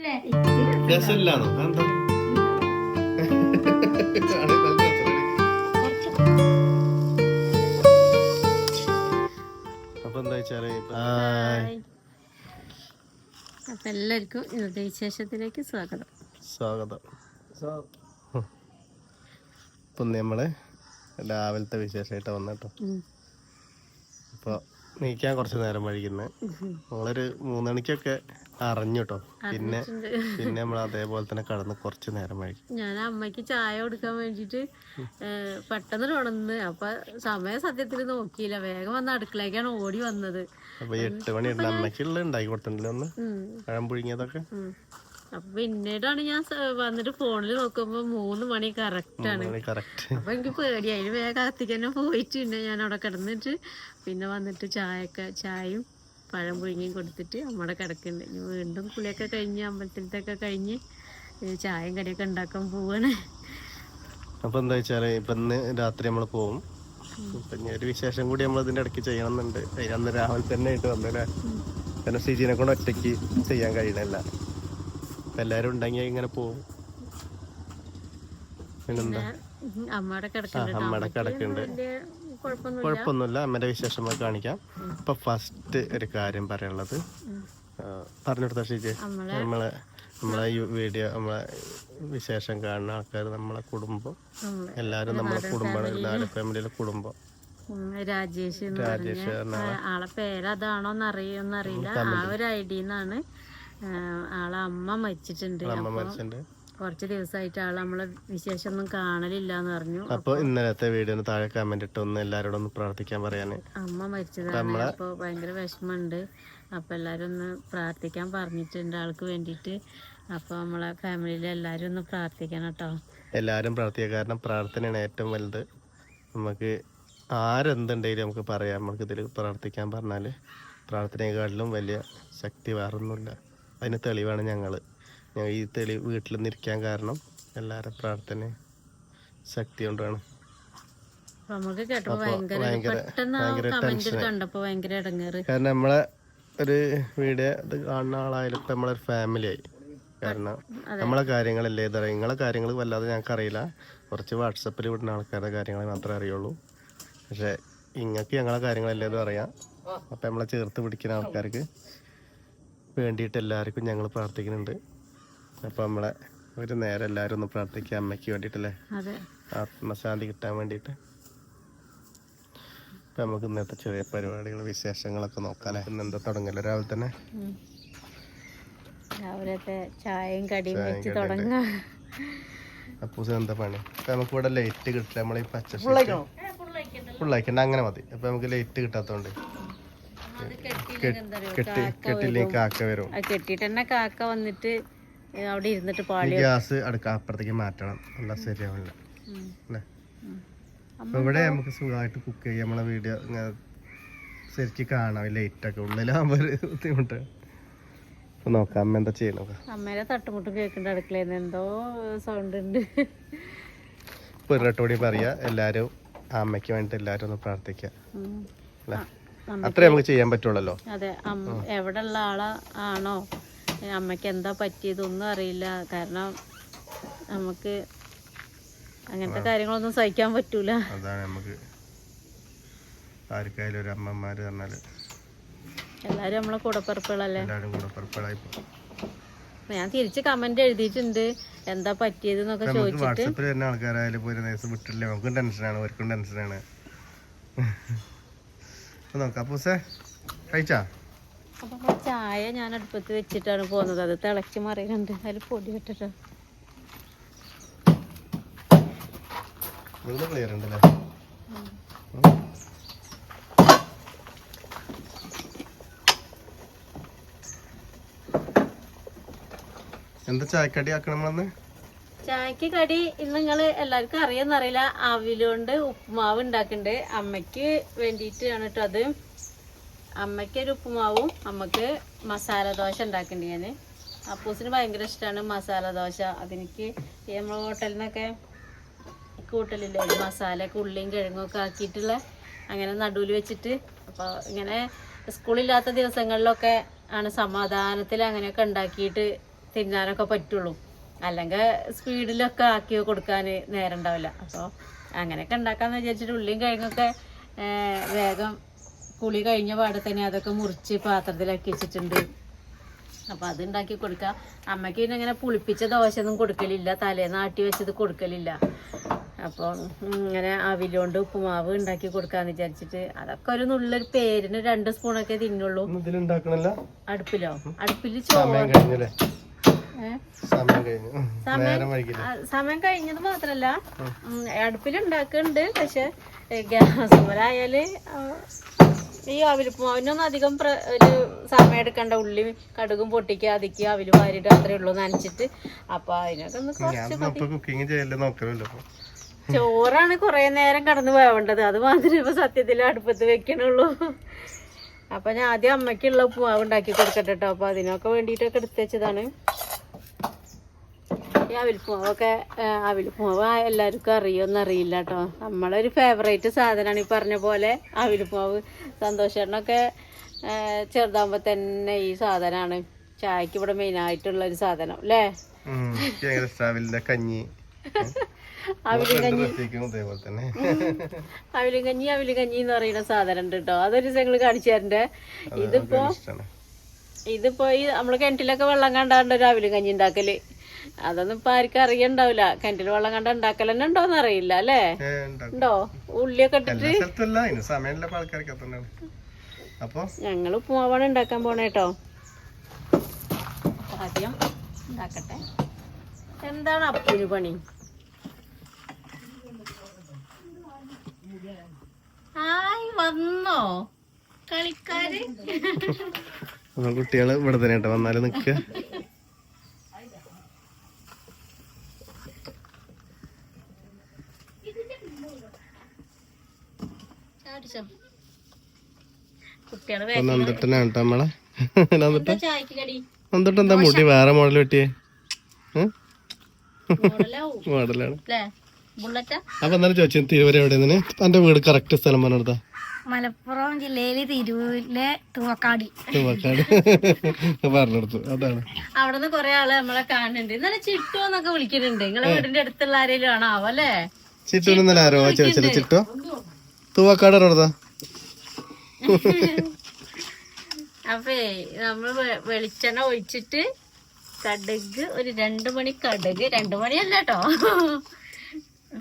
രസമില്ലാന്നോ എന്താ അപ്പൊ എന്താ വെച്ചാല് അപ്പൊ എല്ലാവർക്കും ഇന്നത്തെ വിശേഷത്തിലേക്ക് സ്വാഗതം. ഇപ്പൊ നമ്മള് രാവിലത്തെ വിശേഷമായിട്ട് വന്നിട്ടോ. അപ്പൊ നീക്കാൻ കുറച്ച് നേരം വൈകുന്നത് നമ്മളൊരു 3 മണിക്കൊക്കെ അറിഞ്ഞു കേട്ടോ. പിന്നെ നമ്മൾ അതേപോലെ തന്നെ കടന്ന് കുറച്ച് നേരം വൈകി. ഞാൻ അമ്മയ്ക്ക് ചായ കൊടുക്കാൻ വേണ്ടിട്ട് പെട്ടെന്ന് ഉണർന്ന്. അപ്പൊ സമയം സത്യത്തിൽ നോക്കിയില്ല, വേഗം വന്ന് അടുക്കളേക്കാണ് ഓടി വന്നത്. അപ്പൊ 8 മണിയുള്ള അമ്മയ്ക്കുള്ള ഉണ്ടാക്കി കൊടുത്തിട്ടില്ല ഒന്ന് പഴം പുഴുങ്ങിയതൊക്കെ. അപ്പൊ പിന്നീടാണ് ഞാൻ വന്നിട്ട് ഫോണിൽ നോക്കുമ്പോ 3 മണി കറക്റ്റാണ്. അപ്പൊ എനിക്ക് പേടിയായി, വേഗം അകത്തേക്ക് തന്നെ പോയിട്ട് പിന്നെ ഞാൻ അവിടെ കിടന്നിട്ട് പിന്നെ വന്നിട്ട് ചായയും പഴം പുഴുങ്ങിയും കൊടുത്തിട്ട് അമ്മയുടെ കിടക്കുന്നുണ്ട്. ഇനി വീണ്ടും കുളിയൊക്കെ കഴിഞ്ഞ് അമ്പലത്തിലത്തൊക്കെ കഴിഞ്ഞ് ചായയും കടിയൊക്കെ ഉണ്ടാക്കാൻ പോവാണ്. അപ്പൊ എന്താ വെച്ചാല് ഇപ്പൊ ഇന്ന് രാത്രി നമ്മള് പോവും. പിന്നെ ഒരു വിശേഷം കൂടി നമ്മൾ ഇതിന്റെ ഇടയ്ക്ക് ചെയ്യണമെന്നുണ്ട്. അന്ന് രാവിലെ തന്നെ ആയിട്ട് വന്നല്ലേ. പിന്നെ സിജിനെ കൊണ്ട് ഒറ്റയ്ക്ക് ചെയ്യാൻ കഴിയണല്ല. എല്ലാരും ഉണ്ടെങ്കിൽ ഇങ്ങനെ പോവും. പിന്നെന്താ അമ്മയുടെ കിടക്കുന്നുണ്ട്, കുഴപ്പമൊന്നുമില്ല. അമ്മയുടെ വിശേഷങ്ങൾ കാണിക്കാം. ഇപ്പൊ ഫസ്റ്റ് ഒരു കാര്യം പറയാനുള്ളത് പറഞ്ഞെടുത്ത ഷിജി, നമ്മളെ ഈ വീഡിയോ നമ്മളെ വിശേഷം കാണുന്ന ആൾക്കാർ, നമ്മളെ കുടുംബം എല്ലാരും, നമ്മളെ കുടുംബമാണ്, ഫാമിലിയിലെ കുടുംബം. രാജേഷ് ആളെ പേരതാണോന്ന് അറിയില്ല. ആ ഒരു ഐഡിന്നാണ് ആളെ അമ്മ മരിച്ചിട്ടുണ്ട്. കുറച്ച് ദിവസമായിട്ട് ആള് നമ്മളെ വിശേഷം ഒന്നും കാണലില്ല എന്ന് പറഞ്ഞു. അപ്പൊ ഇന്നലത്തെ വീഡിയോന് താഴെ കമന്റ് ഇട്ട് ഒന്ന് എല്ലാരോടും ഒന്ന് പ്രാർത്ഥിക്കാൻ പറയാന്. അമ്മ മരിച്ചതാണ്, അപ്പൊ ഭയങ്കര വിഷമമുണ്ട്. അപ്പൊ എല്ലാരും ഒന്ന് പ്രാർത്ഥിക്കാൻ പറഞ്ഞിട്ടുണ്ട് ആൾക്ക് വേണ്ടിട്ട്. അപ്പൊ നമ്മളെ ഫാമിലിയിലെ എല്ലാരും ഒന്ന് പ്രാർത്ഥിക്കണം കേട്ടോ. എല്ലാരും പ്രാർത്ഥിക്കുക, കാരണം പ്രാർത്ഥനയാണ് ഏറ്റവും വലുത്. നമുക്ക് ആരെന്തുണ്ടെങ്കിലും നമുക്ക് പറയാം. നമുക്ക് ഇതിൽ പ്രാർത്ഥിക്കാൻ പറഞ്ഞാല് പ്രാർത്ഥനയെക്കാട്ടിലും വലിയ ശക്തി വേറൊന്നുമില്ല. അതിന് തെളിവാണ് ഞങ്ങൾ ഈ തെളിവ് വീട്ടിൽ നിന്നിരിക്കാൻ കാരണം എല്ലാവരും പ്രാർത്ഥന ശക്തി കൊണ്ടാണ്. കാരണം നമ്മളെ ഒരു വീഡിയോ ഇത് കാണുന്ന ആളായാലും ഇപ്പം നമ്മളൊരു ഫാമിലി ആയി. കാരണം നമ്മളെ കാര്യങ്ങളല്ലേ ഇതറിയാം. നിങ്ങളെ കാര്യങ്ങൾ വല്ലാതെ ഞങ്ങൾക്ക് അറിയില്ല. കുറച്ച് വാട്സപ്പിൽ വിടുന്ന ആൾക്കാരുടെ കാര്യങ്ങൾ മാത്രമേ അറിയുള്ളൂ. പക്ഷെ ഇങ്ങൾക്ക് ഞങ്ങളെ കാര്യങ്ങളല്ലേ ഇതും അറിയാം. അപ്പം നമ്മളെ ചേർത്ത് പിടിക്കുന്ന ആൾക്കാർക്ക് വേണ്ടിയിട്ട് എല്ലാവർക്കും ഞങ്ങൾ പ്രാർത്ഥിക്കുന്നുണ്ട്. അപ്പൊ നമ്മളെ ഒരു നേരം എല്ലാരും ഒന്ന് പ്രാർത്ഥിക്കുക അമ്മയ്ക്ക് വേണ്ടിട്ടല്ലേ, ആത്മശാന്തി കിട്ടാൻ വേണ്ടിട്ട്. അപ്പൊ നമുക്ക് ഇന്നത്തെ ചെറിയ പരിപാടികൾ വിശേഷങ്ങളൊക്കെ നോക്കാല്ലേ. ഇന്നെന്താ തുടങ്ങല്ലോ രാവിലെ തന്നെ, രാവിലത്തെ ചായയും കടിയും വെച്ച് തുടങ്ങാം. അപ്പൂസ് എന്താ പണി? അപ്പൊ നമുക്ക് ഇവിടെ ലൈറ്റ് കിട്ടില്ല. നമ്മളീ പച്ച ഫുള്ളായിക്കണ്ട, അങ്ങനെ മതി. അപ്പൊ നമുക്ക് ലൈറ്റ് കിട്ടാത്തോണ്ട് കെട്ടില്ലെങ്കിൽ കാക്ക വരും. കെട്ടിട്ട് തന്നെ കാക്ക വന്നിട്ട് അവിടെ ഇരുന്നിട്ട് പാളി. ഗ്യാസ് അപ്പുറത്തേക്ക് മാറ്റണം, അല്ല ശരിയാവില്ല അല്ലേ. അപ്പൊ ഇവിടെ നമുക്ക് സുഖമായിട്ട് കുക്ക് ചെയ്യാം. നമ്മളെ വീഡിയോ ശരിക്കും കാണാം. ലൈറ്റൊക്കെ ഉള്ളിലാകുമ്പോ ഒരു ബുദ്ധിമുട്ട്. നോക്കാം അമ്മ എന്താ ചെയ്യണത്. അമ്മേനെ തട്ടുമുട്ടും കേൾക്കുന്നുണ്ട് അടുക്കളയിൽ എന്തോ സൗണ്ട് ഉണ്ട്. പൊരട്ടോടി പറയാ എല്ലാരും അമ്മയ്ക്ക് വേണ്ടിട്ട് എല്ലാരും ഒന്ന് പ്രാർത്ഥിക്കാം അല്ലേ. അത്രേ നമുക്ക് ചെയ്യാൻ പറ്റുള്ളല്ലോ. അതെ, എവിടെ ഉള്ള ആണോ അമ്മയ്ക്ക് എന്താ പറ്റിയതൊന്നും അറിയില്ല. കാരണം നമുക്ക് അങ്ങനത്തെ കാര്യങ്ങളൊന്നും സഹിക്കാൻ പറ്റൂല. അതാണ് നമുക്ക് ആർക്കായാലും ഒരു അമ്മമാര് പറഞ്ഞാല് എല്ലാരും നമ്മളെ കൂടപ്പിറപ്പുകളല്ലേ. ഞാൻ തിരിച്ച് കമന്റ് എഴുതിയിട്ടുണ്ട് എന്താ പറ്റിയത് എന്നൊക്കെ ചോദിച്ചിട്ട്. വാട്സാപ്പിൽ വരുന്ന ആൾക്കാരായാലും വിട്ടില്ലേ, നമുക്കും ടെൻഷനാണ്, അവർക്കും ടെൻഷനാണ്. നോക്കാം പൂസേ കഴിച്ചാ. അപ്പൊ ചായ ഞാൻ അടുപ്പത്ത് വെച്ചിട്ടാണ് പോകുന്നത്. അത് തിളച്ച് മറിയുന്നുണ്ട്, അതിൽ പൊടി ഇട്ടിട്ടോ. എന്താ ചായക്കടി ആക്കണം? ചായക്ക് കടി ഇന്ന് നിങ്ങള് എല്ലാവർക്കും അറിയാന്നറിയില്ല, അവിലുകൊണ്ട് ഉപ്പുമാവ് ഉണ്ടാക്കുന്നുണ്ട്. അമ്മയ്ക്ക് വേണ്ടിയിട്ടാണ് കേട്ടോ അത്. അമ്മയ്ക്കൊരു ഉപ്പുമാവും അമ്മക്ക് മസാല ദോശ ഉണ്ടാക്കണ്ട് ഞാൻ. അപ്പൂസിന് ഭയങ്കര ഇഷ്ടമാണ് മസാല ദോശ. അതെനിക്ക് നമ്മൾ ഹോട്ടലിൽ നിന്നൊക്കെ കൂട്ടലില്ലേ മസാലയൊക്കെ ഉള്ളിയും കിഴങ്ങും ഒക്കെ ആക്കിയിട്ടുള്ള, അങ്ങനെ നടുവിൽ വെച്ചിട്ട്. അപ്പോൾ ഇങ്ങനെ സ്കൂളില്ലാത്ത ദിവസങ്ങളിലൊക്കെ ആണ് സമാധാനത്തിൽ അങ്ങനെയൊക്കെ ഉണ്ടാക്കിയിട്ട് തിന്നാനൊക്കെ പറ്റുള്ളൂ. അല്ലെങ്കിൽ സ്പീഡിലൊക്കെ ആക്കി കൊടുക്കാൻ നേരം ഉണ്ടാവില്ല. അപ്പോൾ അങ്ങനെയൊക്കെ ഉണ്ടാക്കാമെന്ന് വിചാരിച്ചിട്ട് ഉള്ളിയും കിഴങ്ങൊക്കെ വേഗം കുളി കഴിഞ്ഞ പാടെ തന്നെ അതൊക്കെ മുറിച്ച് പാത്രത്തിലാക്കി വെച്ചിട്ടുണ്ട്. അപ്പോൾ അത് ഉണ്ടാക്കി കൊടുക്കുക. അമ്മയ്ക്ക് പിന്നെ ഇങ്ങനെ പുളിപ്പിച്ച ദോശ ഒന്നും കൊടുക്കലില്ല, തലേന്ന് ആട്ടി വെച്ചത് കൊടുക്കലില്ല. അപ്പോൾ ഇങ്ങനെ അവിലുകൊണ്ട് ഉപ്പുമാവ് ഉണ്ടാക്കി കൊടുക്കാന്ന് വിചാരിച്ചിട്ട് അതൊക്കെ ഒരു നുള്ളൊരു പേരിന് 2 സ്പൂണൊക്കെ തിന്നുള്ളൂ. അടുപ്പിലോ? അടുപ്പിൽ ചോറ് സമയം കഴിഞ്ഞത് മാത്രല്ല അടുപ്പിൽ ഉണ്ടാക്കുന്നുണ്ട്. പക്ഷെ ഗ്യാസ് പോലായാല് ഈ അവിലുപ്പുമാവിനൊന്നും അധികം ഒരു സമയം എടുക്കണ്ട. ഉള്ളി കടുകും പൊട്ടിക്കുക, അതിക്കുക, അവില് വാരിയിട്ട് അത്രേ ഉള്ളൂ നനച്ചിട്ട്. അപ്പൊ അതിനൊക്കെ ഒന്ന് കുറച്ച് ചോറാണ് കുറെ നേരം കടന്ന് വേവേണ്ടത്. അത് മാത്രമേ ഇപ്പൊ സത്യത്തിൽ അടുപ്പത്ത് വെക്കണുള്ളൂ. അപ്പൊ ഞാൻ ആദ്യം അമ്മയ്ക്കുള്ള ഉപ്പുമാവ് ഉണ്ടാക്കി കൊടുക്കട്ടെ കേട്ടോ. അപ്പൊ അതിനൊക്കെ വേണ്ടിയിട്ടൊക്കെ എടുത്ത് വെച്ചതാണ്. ഈ അവിലുപ്പുമാവ് എല്ലാവർക്കും അറിയുമെന്നറിയില്ല കേട്ടോ. നമ്മളൊരു ഫേവറേറ്റ് സാധനമാണ്. ഈ പറഞ്ഞ പോലെ അവിലുപ്പുമാവ് സന്തോഷേട്ടനൊക്കെ ചെറുതാകുമ്പോൾ തന്നെ ഈ സാധനമാണ് ചായക്ക് ഇവിടെ മെയിനായിട്ടുള്ള ഒരു സാധനം അല്ലേ? അവിലും കഞ്ഞി എന്ന് പറയുന്ന സാധനം ഉണ്ട് കേട്ടോ. അതൊരു ഞങ്ങള് കാണിച്ചു തരണ്ടേ. ഇതിപ്പോ ഈ നമ്മള് കിണറ്റിലൊക്കെ വെള്ളം കണ്ടാണ്ട് ഒരു അവിലും കഞ്ഞി ഉണ്ടാക്കല്. അതൊന്നും ഇപ്പൊ ആർക്കും അറിയണ്ടാവില്ല. കിണറ്റിൽ വെള്ളം കണ്ട ഉണ്ടാക്കൽ തന്നെ ഉണ്ടോന്ന് അറിയില്ല അല്ലേ? ഉണ്ടോ? ഉള്ളിയൊക്കെ ഇട്ടിട്ട് ഞങ്ങൾ ഉപ്പുമാവാണ് ഉണ്ടാക്കാൻ പോണേ കേട്ടോ. ആദ്യം ഉണ്ടാക്കട്ടെ. എന്താണ് അപ്പുവിന് പണി? വന്നോ കളിക്കാര്? കുട്ടികള് ഇവിടെ തന്നെ കേട്ടോ വന്നാലും നിക്ക. എന്താ മുടി വേറെ മോഡൽ വെട്ടിയേ? മോഡലാണ്. അപ്പൊ എന്നാലും ചോദിച്ചു തിരുവര എവിടെയാണ് എന്റെ വീട്? കറക്റ്റ് സ്ഥലം പറഞ്ഞെടുത്താ? മലപ്പുറം ജില്ലയിലെ തിരൂരിലെ തുവക്കാട് പറഞ്ഞെടുത്തു. അതാണ്. അവിടുന്ന് കൊറേ ആള് നമ്മളെ കാണുന്നുണ്ട്. ഇന്നലെ ചിട്ടു എന്നൊക്കെ വിളിക്കുന്നുണ്ട്. നിങ്ങളെ വീടിന്റെ അടുത്തുള്ള ആരെങ്കിലും ആണോ അല്ലേ? ചിട്ടു ഇന്നലെ ആരോ ചോദിച്ചല്ലേ? ചിട്ടു തുവക്കാട് എവിടെയാ? അപ്പേ നമ്മള് വെളിച്ചെണ്ണ ഒഴിച്ചിട്ട് കടുക് ഒരു 2 മണി കടുക്, 2 മണിയല്ല കേട്ടോ.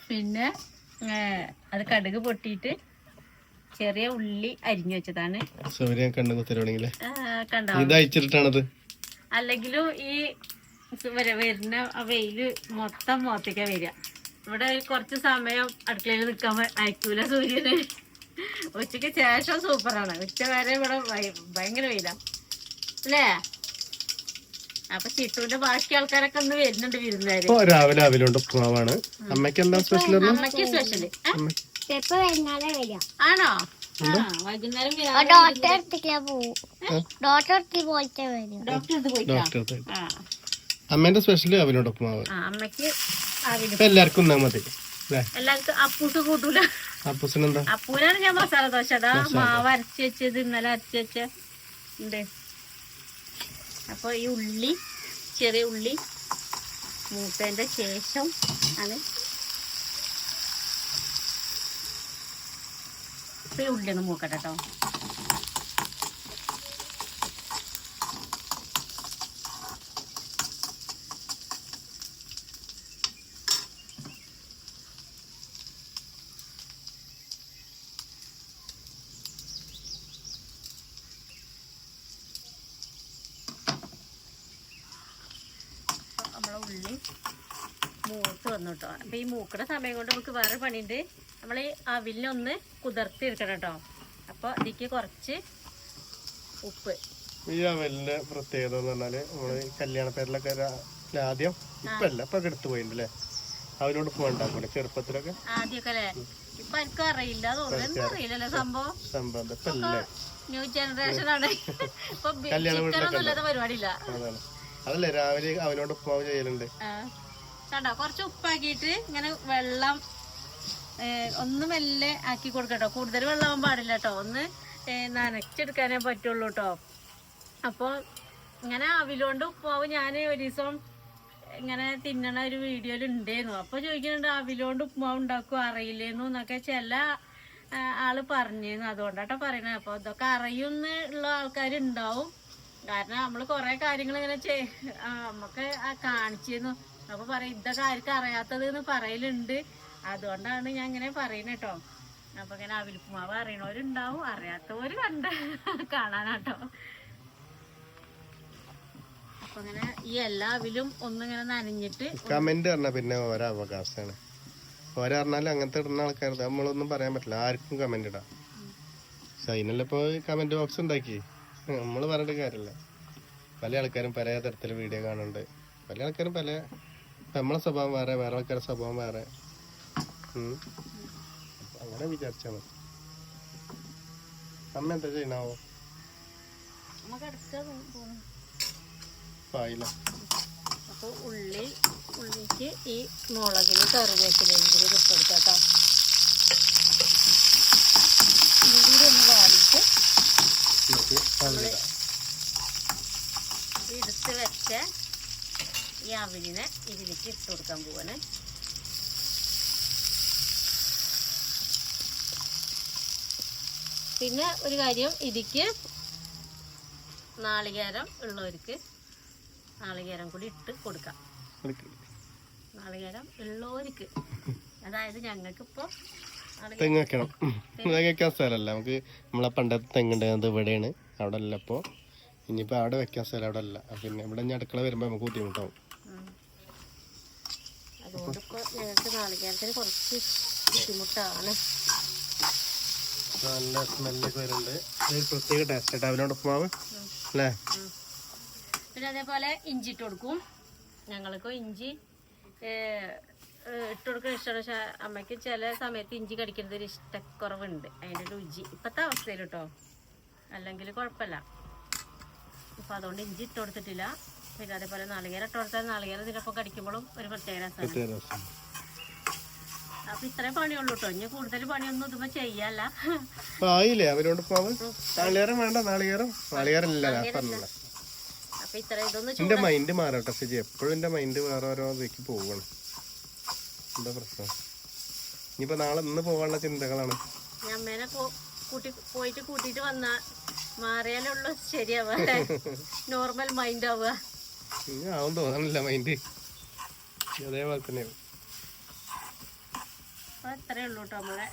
പിന്നെ അത് കടുക് പൊട്ടിയിട്ട് ചെറിയ ഉള്ളി അരിഞ്ഞു വെച്ചതാണ്. അല്ലെങ്കിലും ഈ വരുന്ന വെയില് മൊത്തം മുഖത്തേക്കാ വരിക. ഇവിടെ കുറച്ച് സമയം അടുക്കളയിൽ നിൽക്കാൻ അയക്കൂല സൂര്യന്. ഉച്ചക്ക് ശേഷം സൂപ്പറാണ്. ഉച്ച വരെ ഇവിടെ ഭയങ്കര വെയിലാ അല്ലേ? അപ്പൊ ചിട്ടുവിന്റെ ബാക്കി ആൾക്കാരൊക്കെ ഒന്ന് വരുന്നുണ്ട് വിരുന്നുകാര്. രാവിലെ അവിലുണ്ട് ഉപ്പുമാവാണ്. അമ്മയ്ക്ക് എന്താ സ്പെഷ്യൽ? അമ്മയ്ക്ക് സ്പെഷ്യല് ആണോ? വൈകുന്നേരം അമ്മേന്റെ സ്പെഷ്യല് അവിലുണ്ട് ഉപ്പുമാവ്. അമ്മയ്ക്ക് എല്ലാവർക്കും മതി. എല്ലാവർക്കും അപ്പൂസ് കൂട്ടൂല. അപ്പൂസിനെന്താ? അപ്പൂനാണ് ഞാൻ മസാല ദോശ മാവ് അരച്ച് വെച്ചത് ഇന്നലെ അരച്ച് വെച്ച ഉണ്ട്. അപ്പൊ ഈ ഉള്ളി, ചെറിയ ഉള്ളി മൂത്തതിന്റെ ശേഷം ആണ് ഇപ്പൊ ഈ ഉള്ളി ഒന്ന് മൂക്കട്ടെ കേട്ടോ. നമ്മളെ ഉള്ളി മൂത്ത് വന്നു കേട്ടോ. അപ്പൊ ഈ മൂക്കണ സമയം കൊണ്ട് നമുക്ക് വേറെ പണിയുണ്ട്. നമ്മൾ ഈ അവിലിനൊന്ന് കുതിർത്തി എടുക്കണം കേട്ടോ. അപ്പൊ ഇതിക്ക് കുറച്ച് ഉപ്പ്. ഈ അവലിന്റെ പ്രത്യേകത എന്ന് പറഞ്ഞാല് നമ്മള് കല്യാണ പേരിലൊക്കെ ആദ്യം ഇപ്പല്ല ഇപ്പൊ എടുത്തു പോയില്ലേ അവരോട് ഉണ്ടാക്കൂലെ ചെറുപ്പത്തിലൊക്കെ ആദ്യമൊക്കെ അല്ലേ? ഇപ്പൊ എനിക്കും അറിയില്ല, തോന്നുന്നു അറിയില്ലല്ലോ സംഭവം. ന്യൂ ജനറേഷൻ ആണ്. ഇപ്പൊ ചിക്കനൊന്നും ഇല്ലാത്ത പരിപാടിയില്ല. അതല്ലേ രാവിലെ അവനോട് ഉപ്പുമാവ് ചെയ്യലുണ്ട്. കണ്ടോ? കുറച്ച് ഉപ്പാക്കിയിട്ട് ഇങ്ങനെ വെള്ളം ഒന്ന് മെല്ലെ ആക്കി കൊടുക്കട്ടോ. കൂടുതൽ വെള്ളമാവാൻ പാടില്ല കേട്ടോ. ഒന്ന് നനച്ചെടുക്കാനേ പറ്റുള്ളൂ കേട്ടോ. അപ്പോൾ ഇങ്ങനെ അവിലോണ്ട് ഉപ്പുമാവ് ഞാൻ ഒരു ദിവസം ഇങ്ങനെ തിന്നണ ഒരു വീഡിയോയിൽ ഉണ്ടായിരുന്നു. അപ്പൊ ചോദിക്കുന്നുണ്ട് അവിലോണ്ട് ഉപ്പുമാവ് ഉണ്ടാക്കും അറിയില്ലേന്നു എന്നൊക്കെ ചില ആള് പറഞ്ഞിരുന്നു. അതുകൊണ്ടാട്ടോ പറയണത്. അപ്പൊ ഇതൊക്കെ അറിയുന്നുള്ള ആൾക്കാരുണ്ടാവും. കാരണം നമ്മള് കൊറേ കാര്യങ്ങൾ ഇങ്ങനെ നമുക്ക് കാണിച്ചിരുന്നു. അപ്പൊ പറയും ഇതൊക്കെ ആർക്കും അറിയാത്തത് എന്ന് പറയലുണ്ട്. അതുകൊണ്ടാണ് ഞാൻ ഇങ്ങനെ പറയുന്നത് കേട്ടോ. അപ്പൊ ഇങ്ങനെ അവിലുപ്പുമാവ് അറിയണവരുണ്ടാവും, അറിയാത്തവര് കാണാനാട്ടോ. അപ്പൊ ഇങ്ങനെ ഈ എല്ലാ അവിലും ഒന്നിങ്ങനെ നനഞ്ഞിട്ട് കമന്റ് പറഞ്ഞ പിന്നെ ഓരോ അവകാശമാണ്. ഓരോ പറഞ്ഞാലും അങ്ങനത്തെ ഇടുന്ന ആൾക്കാർ നമ്മളൊന്നും പറയാൻ പറ്റില്ല. ആർക്കും കമന്റ് ഇടാം. പക്ഷെ അതിനല്ല ഇപ്പൊ കമന്റ് ബോക്സ് ഉണ്ടാക്കി നമ്മള് പറഞ്ഞിട്ട് കാര്യമില്ല. പല ആൾക്കാരും പല തരത്തില് വീഡിയോ കാണുന്നുണ്ട്. പല ആൾക്കാരും പല നമ്മളെ സ്വഭാവം വേറെ, വേറെ ആൾക്കാരുടെ സ്വഭാവം വേറെ. അങ്ങനെ വിചാരിച്ചാ മതി. അമ്മ എന്താ ചെയ്യണാവോ? പായില്ല. അപ്പൊ ഉള്ളിക്ക് ഈ മുളകിന് കറിവേപ്പിലും കൂടി ഇട്ടെടുക്കാട്ടോ. ഇതിൽ ഒന്ന് വാടിയിട്ട് എടുത്ത് വെച്ച ഈ അവിലിനെ ഇതിലേക്ക് ഇട്ട് കൊടുക്കാൻ പോവാണ്. പിന്നെ ഒരു കാര്യം, ഇതിക്ക് നാളികേരം ഉള്ളവർക്ക് നാളികേരം കൂടി ഇട്ട് കൊടുക്കാം. നാളികേരം ഉള്ളവർക്ക്, അതായത് ഞങ്ങൾക്കിപ്പോ തെങ്ങ് വെക്കണം. തെങ്ങ് വെക്കാൻ സ്ഥലമല്ല നമുക്ക്. നമ്മളെ പണ്ടത്തെ തെങ്ങുണ്ടായത് ഇവിടെയാണ്, അവിടെ അല്ല. അപ്പോൾ ഇനിയിപ്പോൾ അവിടെ വെക്കാൻ സ്ഥലം അവിടെ അല്ല. പിന്നെ ഇവിടെ ഇനി അടുക്കള വരുമ്പോൾ നമുക്ക് ബുദ്ധിമുട്ടാവും. അതുകൊണ്ട് ഇപ്പോൾ ഞങ്ങൾക്ക് നാളികേരത്തിന് കുറച്ച് ബുദ്ധിമുട്ടാണ്. നല്ല സ്മെല്ലൊക്കെ വരുന്നുണ്ട്. പ്രത്യേക ടേസ്റ്റ് ആയിട്ട് അവനോട് ഉപ്പുമാവ് അല്ലേ. പിന്നെ അതേപോലെ ഇഞ്ചി ഇട്ട് കൊടുക്കും. ഞങ്ങൾക്ക് ഇഞ്ചി ഇട്ട് കൊടുക്കാൻ ഇഷ്ടമാണ്. പക്ഷെ അമ്മയ്ക്ക് ചില സമയത്ത് ഇഞ്ചി കടിക്കുന്നത് ഒരു ഇഷ്ടക്കുറവുണ്ട്. അതിൻ്റെ രുചി ഇപ്പോഴത്തെ അവസ്ഥയിൽ കേട്ടോ, അല്ലെങ്കിൽ കുഴപ്പമില്ല. അപ്പം അതുകൊണ്ട് ഇഞ്ചി ഇട്ട് കൊടുത്തിട്ടില്ല. പിന്നെ അതേപോലെ നാളികേരം ഇട്ട് കൊടുത്താൽ നാളികേരം ഇതിനൊപ്പം കടിക്കുമ്പോഴും ഒരു പ്രത്യേക രസമാണ്. അപ്പൊ ഇത്രയും പണിയുള്ളൂ കേട്ടോ. ഇനി കൂടുതൽ പണിയൊന്നും ഇതുമ്പോ ചെയ്യല്ല. ആയില്ലേ അവരോട് ഉപ്പുമാവ്? നാളികേരം വേണ്ട. നാളികേരം ഇല്ല. അപ്പൊ ഇത്ര ഇതൊന്നും എന്റെ മൈൻഡ് മാറട്ടെ. ശരി, എപ്പോഴും എന്റെ മൈൻഡ് വേറെ ഓരോ ഇതിലേക്ക് പോവാണ്. എന്താ പ്രശ്നം? ഇനിയിപ്പോ നാളെ ഇന്ന് പോകാനുള്ള ചിന്തകളാണ്. അമ്മേനെ പോയിട്ട് കൂട്ടിട്ട് വന്നാ മാറിയാലുള്ളൂ ശരിയാവുക. നോർമൽ മൈൻഡ് ആവുക. ആവും തോന്നണില്ല മൈൻഡ്. അതേപോലെ തന്നെ അപ്പൊ ഇത്രേ ഉള്ളൂ കേട്ടോ നമ്മളെ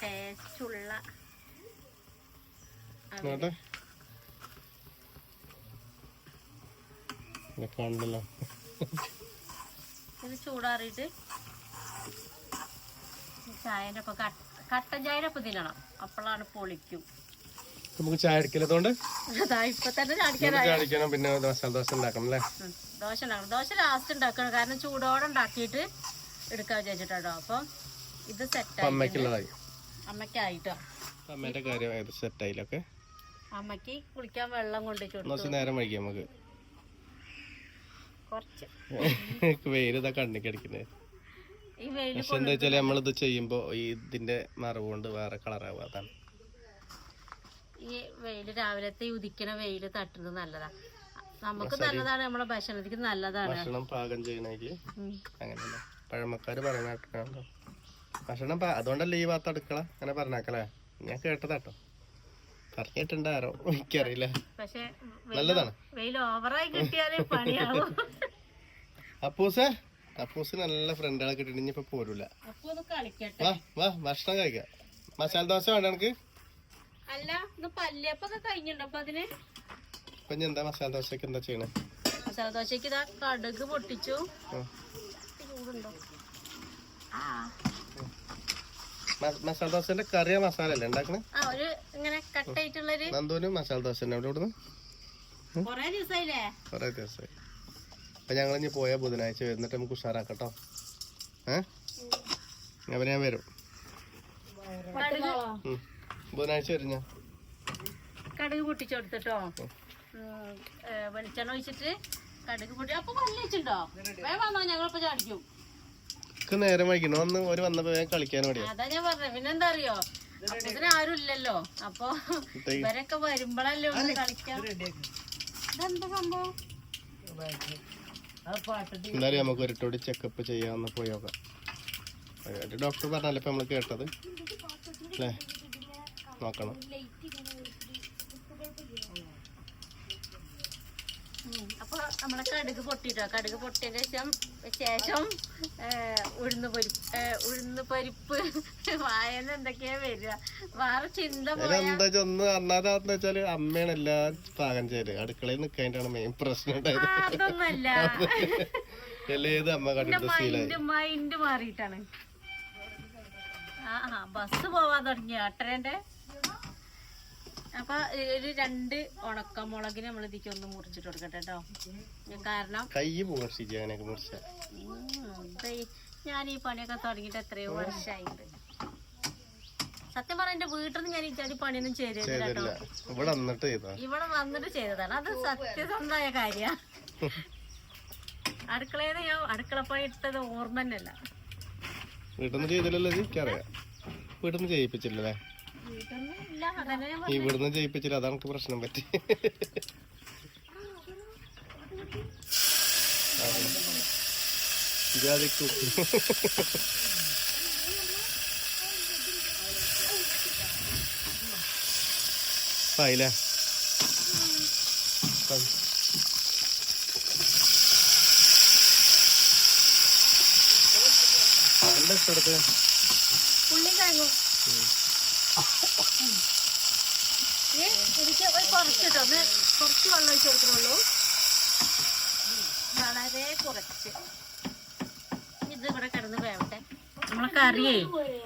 ടേസ്റ്റുള്ള കാണണ്ടല്ലോ. ഇത് ചൂടാറിയിട്ട് ചായന്റെ ഒപ്പം കട്ടൻ ചായന്റെ ഒപ്പം തിന്നണം. അപ്പോഴാണ് പൊളിക്കും. നമുക്ക് ചായ അടിക്കലതുകൊണ്ട് അതാ ഇപ്പൊ തന്നെ ചാടിക്കണം. പിന്നെ മസാല ദോശ ഉണ്ടാക്കണം അല്ലേ? ദോശ ഉണ്ടാക്കണം. ദോശ ലാസ്റ്റ് ഉണ്ടാക്കണം. കാരണം ചൂടോടെ ഉണ്ടാക്കിയിട്ട് എടുക്കാൻ വിചാരിച്ചിട്ടോ. അപ്പം ഇത് സെറ്റ് അമ്മയ്ക്കുള്ളതായി. അമ്മയ്ക്കായിട്ടോ. അമ്മേന്റെ കാര്യം സെറ്റായില്ലൊക്കെ. അമ്മക്ക് കുളിക്കാൻ വെള്ളം കൊണ്ടുവച്ചു നേരം വൈകി നമുക്ക്. കുറച്ച് വെയില് ഇതാ കണ്ണിക്ക് അടിക്കുന്നത്. ഈ വെയില് പക്ഷെ എന്താ വെച്ചാല് നമ്മളിത് ചെയ്യുമ്പോ ഇതിന്റെ മറവ് കൊണ്ട് വേറെ കളറാവുക. അതാണ് ഈ വെയില്. രാവിലത്തെ ഉദിക്കണ വെയില് തട്ടുന്നത് നല്ലതാ. നമുക്ക് നല്ലതാണ്, നമ്മളെ ഭക്ഷണത്തിന് നല്ലതാണ്. ഭക്ഷണം പാകം ചെയ്യണമെങ്കിൽ അങ്ങനെയല്ല പഴമക്കാര് പറഞ്ഞോ. ഭക്ഷണം അതുകൊണ്ടല്ലേ ഈ ഭാഗത്ത് അടുക്കള അങ്ങനെ പറഞ്ഞാക്കല്ലേ. ഞാൻ കേട്ടതാട്ടോ, പറഞ്ഞിട്ടുണ്ടാരോ എനിക്കറിയില്ല. പക്ഷെ നല്ലതാണ്. വെയിൽ ഓവറായി കിട്ടിയാല് പണിയാവും. അപ്പൂസ് നല്ല ഫ്രണ്ടുകളെ കിട്ടിട്ട് ഇനിയിപ്പോ പോരൂല. കളിക്കട്ടെ. വാ ഭക്ഷണം കഴിക്കാം. മസാല ദോശ വേണ്ട എനിക്ക്. അല്ല ഇന്ന് പല്ലിയപ്പൊക്കെ കഴിഞ്ഞിട്ടുണ്ടോ? അപ്പൊ അതിന് ഇപ്പൊ എന്താ മസാല ദോശക്ക് എന്താ ചെയ്യണേ? മസാല ദോശക്ക് ഇതാ കടുക് പൊട്ടിച്ചു. മസാല ദോശന്റെ കറിയ മസാല അല്ലേ ഉണ്ടാക്കണേ? ഒരു ഇങ്ങനെ കട്ടായിട്ടുള്ളൊരു നന്ദൂനും മസാല ദോശ അവിടെ ഇവിടുന്ന് കൊറേ ദിവസമായില്ലേ? കൊറേ ദിവസമായി. അപ്പൊ ഞങ്ങൾ ഇനി പോയാ ബുധനാഴ്ച വരുന്നിട്ട് നമുക്ക് ഉഷാറാക്കട്ടോ. അവര് ഞാൻ വരും. ബുധനാഴ്ച വരും ഞാൻ. കടുക് പൊട്ടിച്ചു കൊടുത്തിട്ടോ. വെളിച്ചെണ്ണ ഒഴിച്ചിട്ട് കടുക് പൊട്ടി. അപ്പൊ പല്ലിച്ചുണ്ടോ? വേഗം ഞങ്ങളിപ്പോ ചാടിക്കും. നേരം വൈകണോ? ഒന്ന് ഒരു വന്നപ്പോ കളിക്കാൻ വേണ്ടി. അതാ ഞാൻ പറഞ്ഞത്. പിന്നെന്താ അറിയോ, ഇതിന് ആരും ഇല്ലല്ലോ. അപ്പൊ ഇവരൊക്കെ വരുമ്പോഴല്ലേ ഒന്ന് കളിക്കാൻ. എന്തായാലും നമുക്ക് ഒരിട്ടോടി ചെക്കപ്പ് ചെയ്യാമെന്ന് പോയി നോക്കാം. ഡോക്ടർ പറഞ്ഞാലേ ഇപ്പം നമ്മൾ കേട്ടത് അല്ലേ, നോക്കണം. അപ്പൊ നമ്മളെ കടുക് പൊട്ടിട്ടോ, കടുക് പൊട്ടിയതിന് ശേഷം ഉഴുന്ന് പരിപ്പ് വായന എന്തൊക്കെയാ വരിക, വേറെ ചിന്ത എന്താ ഒന്ന് അന്നാതാന്ന് വെച്ചാല് അമ്മയാണ് എല്ലാം പാകം ചെയ്ത് അടുക്കളയിൽ നിൽക്കാനാണ് മെയിൻ പ്രശ്നം ഉണ്ടായത്. അതൊന്നല്ല, ഏത് അമ്മ കണ്ടിട്ട് മൈൻഡ് മാറിയിട്ടാണ്. ബസ് പോവാൻ തുടങ്ങി 8:30. അപ്പൊ ഒരു 2 ഉണക്കമുളകിന് നമ്മൾ ഇതിക്ക് ഒന്ന് മുറിച്ചിട്ട് കൊടുക്കട്ടെ കേട്ടോ. കാരണം കൈ അങ്ങനെയൊക്കെ മുറിച്ച ഞാൻ ഈ പണിയൊക്കെ തുടങ്ങിയിട്ട് എത്രയോ വർഷമായിട്ട്. സത്യം പറഞ്ഞ എന്റെ വീട്ടിൽ നിന്ന് ഞാൻ ഈ പണിയൊന്നും ചെയ്തിട്ടില്ല കേട്ടോ. ഇവിടെ വന്നിട്ട് ചെയ്തതാണ്. അത് സത്യസന്ധമായ കാര്യ. അടുക്കളയിൽ ഞാൻ അടുക്കളപ്പണി ഇട്ടത് ഓർമ്മ തന്നെയല്ല. വീട്ടിൽ നിന്ന് ചെയ്തില്ലല്ലോ, എനിക്കറിയാം. വീട്ടിൽ നിന്ന് ചെയ്യിപ്പിച്ചില്ലേ? ഇവിടുന്ന് ചെയ്യിപ്പിച്ചില്ല, അതാണ് എനിക്ക് പ്രശ്നം പറ്റി. ആയില്ലേ? എന്താ ഇഷ്ടപ്പെടുത്ത്? എനിക്ക് കുറച്ചിട്ടോ, കുറച്ച് വെള്ളം ഒഴിച്ച് കൊടുക്കുന്നുള്ളൂ, വളരെ കുറച്ച്. ഇത് ഇവിടെ കിടന്ന് വേവട്ടെ. നമ്മളെ കറിയേ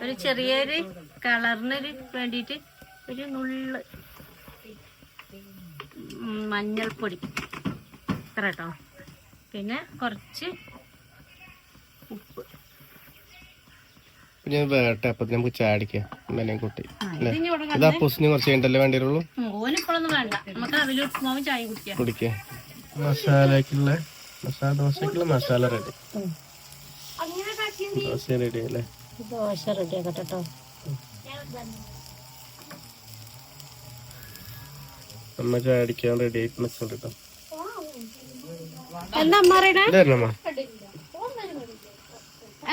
ഒരു ചെറിയൊരു കളറിന് വേണ്ടിയിട്ട് ഒരു നുള്ള് മഞ്ഞൾപ്പൊടി ഇത്ര കേട്ടോ, പിന്നെ കുറച്ച് ഉപ്പ്. ഞാൻ വേട്ടെ, അപ്പൊ നമുക്ക് ചാടിക്കാം. കുട്ടി ഇത് അപ്പൂസിന് കുറച്ച് കഴിഞ്ഞിട്ടല്ലേ വേണ്ടി വരുള്ളൂ. ഓനിപ്പോഴൊന്നും വേണ്ട, നമുക്ക് അതിൽ ഉപ്പുമാവും ചായ കുടിക്കാം. മസാലക്കുള്ള ദോശക്കുള്ള മസാല റെഡി. ദോശ റെഡി അല്ലേ? ദോശ റെഡി ആക്കട്ടെ കേട്ടോ. അമ്മ ചാടിക്കാൻ റെഡി ആയിട്ട് നിൽക്കുന്നുണ്ട് കേട്ടോ. എന്താ അമ്മ പറയണേ?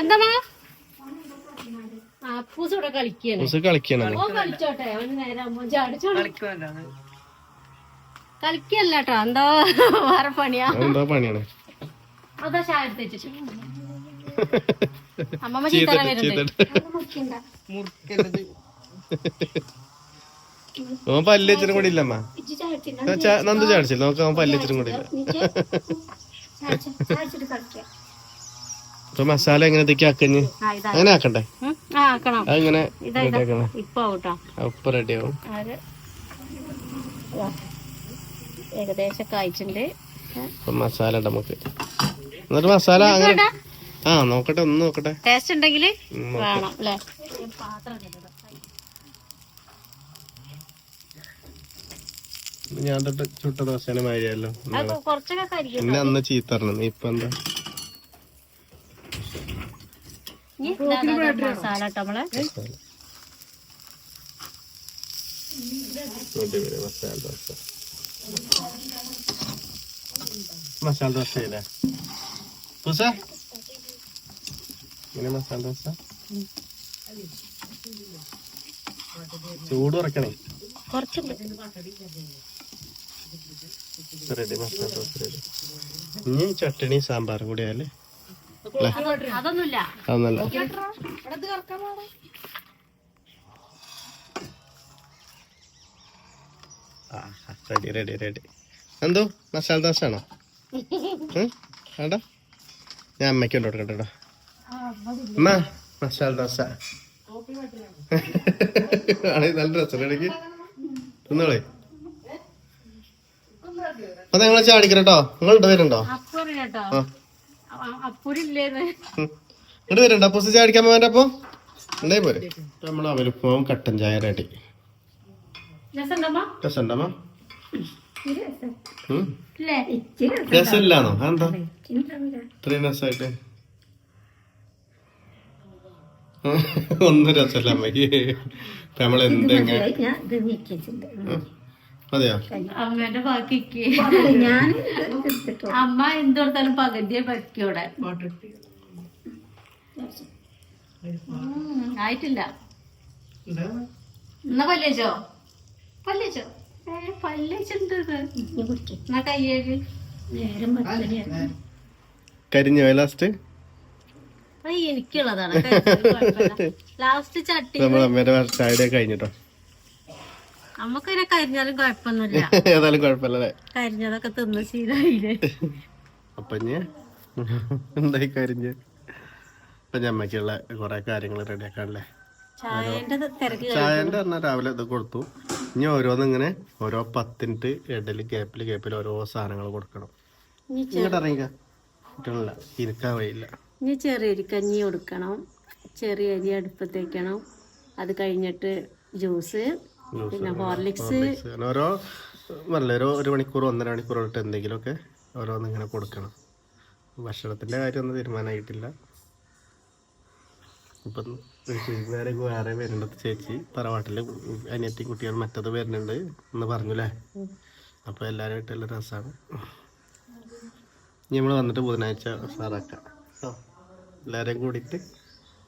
എന്താ കളിക്കല്ല കേട്ടോ, എന്തോ വേറെ പണിയാ. എന്തോ പണിയാണ്. അതാ ചായ എടുത്ത് അമ്മമ്മ ചീത്തറ വരുന്നുണ്ട്. ഓൻ പല്ലിച്ചിനും കൂടി ഇല്ലമ്മ. നന്ദു ചാടിച്ചില്ല, നോക്ക് അവൻ പല്ലിച്ചിനും കൂടി ഇല്ല. അപ്പൊ മസാല എങ്ങനെ ആക്കഞ്ഞ് അങ്ങനെ ആക്കണ്ടേ? അങ്ങനെ ഉപ്പ് റെഡിയാവും. ഏകദേശം കഴിച്ചിട്ടുണ്ട്. മസാല ഇടാം നമുക്ക്. എന്നിട്ട് മസാല അങ്ങനെ നോക്കട്ടെ, ഒന്ന് നോക്കട്ടെ. ടേസ്റ്റ് ഉണ്ടെങ്കിൽ വേണം അല്ലേ? ഞാൻ തൊട്ട് ചുട്ട ദോശനെ മാരിയല്ലോ. കുറച്ചൊക്കെ പിന്നെ അന്ന് ചീത്ത പറഞ്ഞു. ഇപ്പൊ എന്താ മസാല നമ്മള് മസാല ദോശ ഇല്ലേ ഇങ്ങനെ മസാല ദോശ ചൂട് കുറയ്ക്കണേ. കുറച്ചുണ്ട് റെഡി, മസാല ദോശ റെഡി. ഇനി ചട്ടണി സാമ്പാറും കൂടി ആയാലേ. അതൊന്നുമില്ല. Ready ready ready. എന്തോ മസാല ദോശ ആണോ? വേണ്ട, ഞാൻ അമ്മയ്ക്ക് കൊണ്ട് കൊടുക്കട്ടെ. അമ്മ മസാല ദോശ ആണെങ്കിൽ നല്ല രസം. ഇടയ്ക്ക് തിന്നോളേ. അപ്പൊ നിങ്ങളെ ചാടിക്കട്ടോ. നിങ്ങൾ വരുന്നുണ്ടോ? ഇങ്ങോട്ട് വരുന്നുണ്ടോ? അപ്പൊ ചാടിക്കാൻ പോകാൻ അപ്പൊ ഉണ്ടായി പോരെ. നമ്മൾ അവലുപ്പവും കട്ടൻ ചായ റെഡി. രസമുണ്ടമ്മ? രസമില്ലാന്നോ? എന്താ ഇത്രയും രസമായിട്ട്? ഒന്നും രസമല്ല അമ്മക്ക്. നമ്മളെന്തെങ്കിലും അതെയോ? അമ്മേന്റെ ബാക്കിക്ക് അമ്മ എന്ത് കൊടുത്താലും പകുതിയെ പറ്റിയോടെ. ആയിട്ടില്ല. എന്നാ പല്ലേച്ചോ പല്ലേച്ചുണ്ട്. എന്നാ കയ്യേക്ക് കരിഞ്ഞോ ലാസ്റ്റ്? എനിക്കുള്ളതാണ് ലാസ്റ്റ് ചട്ടി. നമ്മളെ അമ്മേന്റെ ചായ കഴിഞ്ഞിട്ടോ. നമ്മക്കതിനെ കരിഞ്ഞാലും കുഴപ്പമൊന്നുമില്ല. ഏതായാലും കുഴപ്പമില്ലല്ലേ, കരിഞ്ഞതൊക്കെ തിന്ന് ശീലായില്ലേ. അപ്പൊ എന്തായി കരിഞ്ഞ്. ഇപ്പൊ ഞമ്മക്കുള്ള കൊറേ കാര്യങ്ങൾ റെഡിയാക്കാണല്ലേ. ചായന്റെ തിരക്ക് ചായന്റെ പറഞ്ഞാൽ രാവിലെ ഇത് കൊടുത്തു. ഇനി ഓരോന്ന് ഇങ്ങനെ ഓരോ 10 മിനിറ്റ് ഇടയില് ഗ്യാപ്പിൽ ഓരോ സാധനങ്ങൾ കൊടുക്കണം. ഇങ്ങോട്ട് ഇറങ്ങിക്ക കിട്ടണില്ല, ഇരിക്കാൻ വഴിയില്ല. ഇനി ചെറിയൊരു കഞ്ഞി കൊടുക്കണം, ചെറിയ അരി അടുപ്പത്തേക്കണം. അത് കഴിഞ്ഞിട്ട് ജ്യൂസ്, പിന്നെ ഹോർലിക്സ്, ഓരോ ഒരു മണിക്കൂർ 1.5 മണിക്കൂർ ഇട്ട് എന്തെങ്കിലുമൊക്കെ ഓരോന്ന് ഇങ്ങനെ കൊടുക്കണം. ഭക്ഷണത്തിന്റെ കാര്യമൊന്നും തീരുമാനമായിട്ടില്ല. ഇപ്പം വേറെ വരുന്നുണ്ട് ചേച്ചി, തറവാട്ടില് അനിയത്തി കുട്ടികൾ മറ്റത് വരുന്നുണ്ട് എന്ന് പറഞ്ഞല്ലേ. അപ്പോൾ എല്ലാവരും ആയിട്ടുള്ള രസമാണ്. ഇനി നമ്മൾ വന്നിട്ട് ബുധനാഴ്ച സാറാക്കാം കേട്ടോ. എല്ലാവരെയും കൂടിയിട്ട്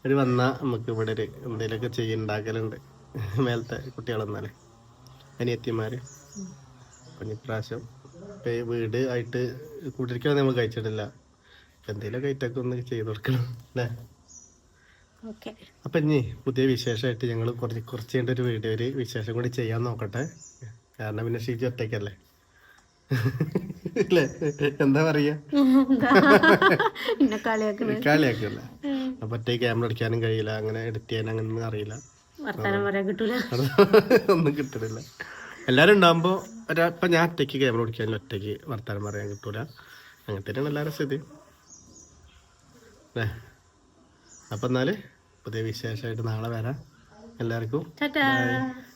ഒരു വന്നാൽ നമുക്ക് ഇവിടെ ഒരു എന്തെങ്കിലുമൊക്കെ ചെയ്യുന്നുണ്ടാക്കലുണ്ട് മേലത്തെ കുട്ടികളെന്നാലേ അനിയത്തിമാർ. അപ്പം ഇപ്രാവശ്യം വീട് ആയിട്ട് കൂട്ടിരിക്കാൻ നമ്മൾ കഴിച്ചിട്ടില്ല. എന്തെങ്കിലുമൊക്കെ ഐറ്റൊക്കെ ഒന്ന് ചെയ്ത് കൊടുക്കണം അല്ലേ. അപ്പം ഇനി പുതിയ വിശേഷമായിട്ട് ഞങ്ങൾ കുറച്ച് കഴിഞ്ഞിട്ട് ഒരു വീഡിയോ ഒരു വിശേഷം കൂടി ചെയ്യാൻ നോക്കട്ടെ. കാരണം പിന്നെ ഷീജി ഒറ്റയ്ക്കല്ലേ അല്ലേ, എന്താ പറയാ, കളിയാക്കല്ല. അപ്പൊ ഒറ്റയ്ക്ക് ക്യാമറ അടിക്കാനും കഴിയില്ല, അങ്ങനെ എഡിറ്റ് ചെയ്യാൻ അങ്ങനെ ഒന്നും അറിയില്ല, ഒന്നും കിട്ടുന്നില്ല. എല്ലാരും ഉണ്ടാകുമ്പോ ഇപ്പൊ ഞാൻ ഒറ്റയ്ക്ക് ക്യാമറ ഓടിക്കാനും ഒറ്റയ്ക്ക് വർത്താനം പറയാൻ കിട്ടൂല. അങ്ങനെ തന്നെയാണ് എല്ലാവരും സ്ഥിതി അല്ലേ. അപ്പൊ എന്നാല് പുതിയ വിശേഷമായിട്ട് നാളെ വരാം. എല്ലാവർക്കും